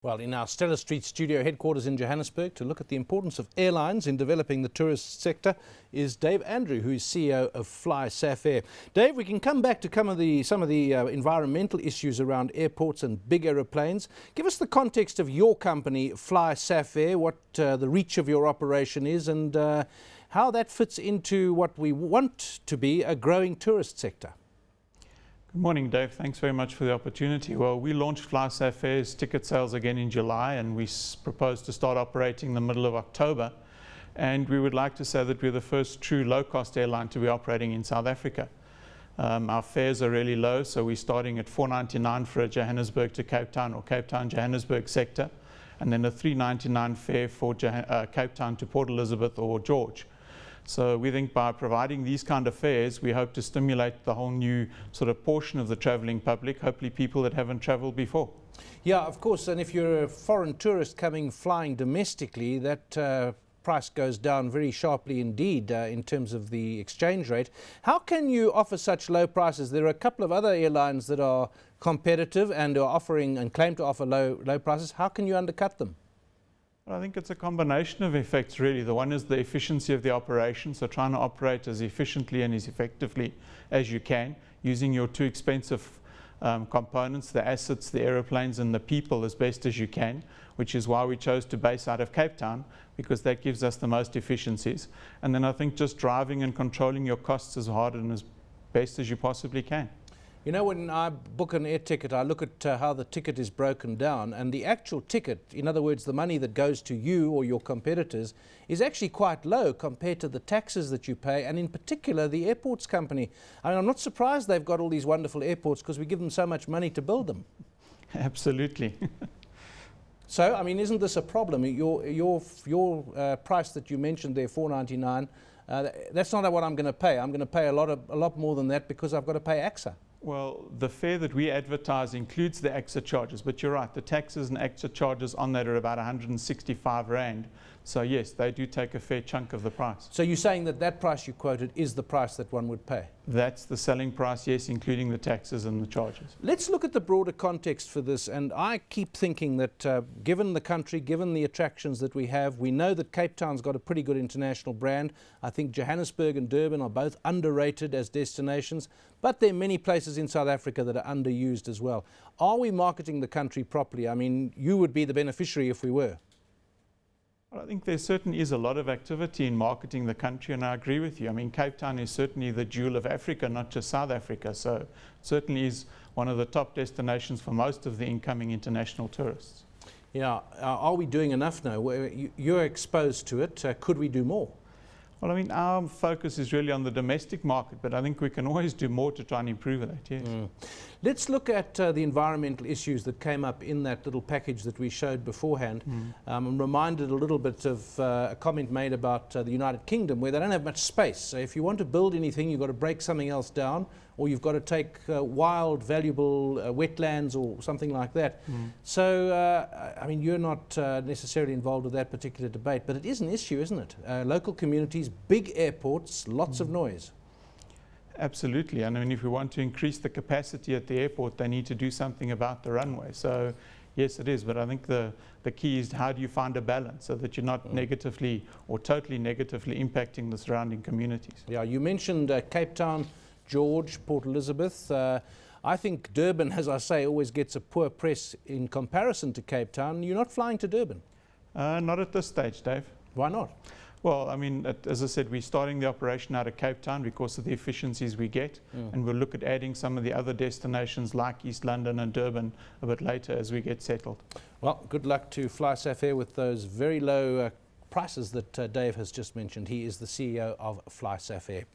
Well, in our Stella Street studio headquarters in Johannesburg to look at the importance of airlines in developing the tourist sector is Dave Andrew, who is CEO of Flysafair. Dave, we can come back to some of the environmental issues around airports and big aeroplanes. Give us the context of your company, Flysafair, what the reach of your operation is and how that fits into what we want to be a growing tourist sector. Good morning, Dave. Thanks very much for the opportunity. Well, we launched Flysafair's ticket sales again in July, and we propose to start operating in the middle of October. And we would like to say that we're the first true low-cost airline to be operating in South Africa. Our fares are really low, so we're starting at $4.99 for a Johannesburg to Cape Town or Cape Town Johannesburg sector, and then a $3.99 fare for Cape Town to Port Elizabeth or George. So we think by providing these kind of fares, we hope to stimulate the whole new sort of portion of the travelling public, hopefully people that haven't travelled before. Yeah, of course, and if you're a foreign tourist flying domestically, that price goes down very sharply indeed in terms of the exchange rate. How can you offer such low prices? There are a couple of other airlines that are competitive and are offering and claim to offer low prices. How can you undercut them? I think it's a combination of effects, really. The one is the efficiency of the operation, so trying to operate as efficiently and as effectively as you can, using your two expensive components, the assets, the aeroplanes and the people as best as you can, which is why we chose to base out of Cape Town, because that gives us the most efficiencies. And then I think just driving and controlling your costs as hard and as best as you possibly can. You know, when I book an air ticket, I look at how the ticket is broken down, and the actual ticket, in other words, the money that goes to you or your competitors, is actually quite low compared to the taxes that you pay, and in particular the airports company. I mean, I'm not surprised they've got all these wonderful airports because we give them so much money to build them. Absolutely. So, I mean, isn't this a problem? Your price that you mentioned there, $4.99, that's not what I'm going to pay. I'm going to pay a lot more than that because I've got to pay AXA. Well, the fare that we advertise includes the AXA charges, but you're right, the taxes and AXA charges on that are about 165 Rand. So yes, they do take a fair chunk of the price. So you're saying that that price you quoted is the price that one would pay? That's the selling price, yes, including the taxes and the charges. Let's look at the broader context for this, and I keep thinking that given the country, given the attractions that we have, we know that Cape Town's got a pretty good international brand. I think Johannesburg and Durban are both underrated as destinations, but there are many places in South Africa that are underused as well. Are we marketing the country properly? I mean, you would be the beneficiary if we were. Well, I think there certainly is a lot of activity in marketing the country, and I agree with you. I mean, Cape Town is certainly the jewel of Africa, not just South Africa, so it certainly is one of the top destinations for most of the incoming international tourists. Yeah, are we doing enough now? You're exposed to it. Could we do more? Well, I mean, our focus is really on the domestic market, but I think we can always do more to try and improve that, yes. Let's look at the environmental issues that came up in that little package that we showed beforehand. I'm reminded a little bit of a comment made about the United Kingdom, where they don't have much space. So if you want to build anything, you've got to break something else down, or you've got to take wild, valuable wetlands or something like that. So, I mean, you're not necessarily involved with that particular debate, but it is an issue, isn't it? Local communities, big airports, lots of noise. Absolutely, and I mean, if we want to increase the capacity at the airport, they need to do something about the runway. So, yes, it is, but I think the key is how do you find a balance so that you're not negatively or totally negatively impacting the surrounding communities. Yeah, you mentioned Cape Town, George, Port Elizabeth. I think Durban, as I say, always gets a poor press in comparison to Cape Town. You're not flying to Durban? Not at this stage, Dave. Why not? Well, I mean, as I said, we're starting the operation out of Cape Town because of the efficiencies we get, and we'll look at adding some of the other destinations like East London and Durban a bit later as we get settled. Well, good luck to Flysafair with those very low prices that Dave has just mentioned. He is the CEO of Flysafair.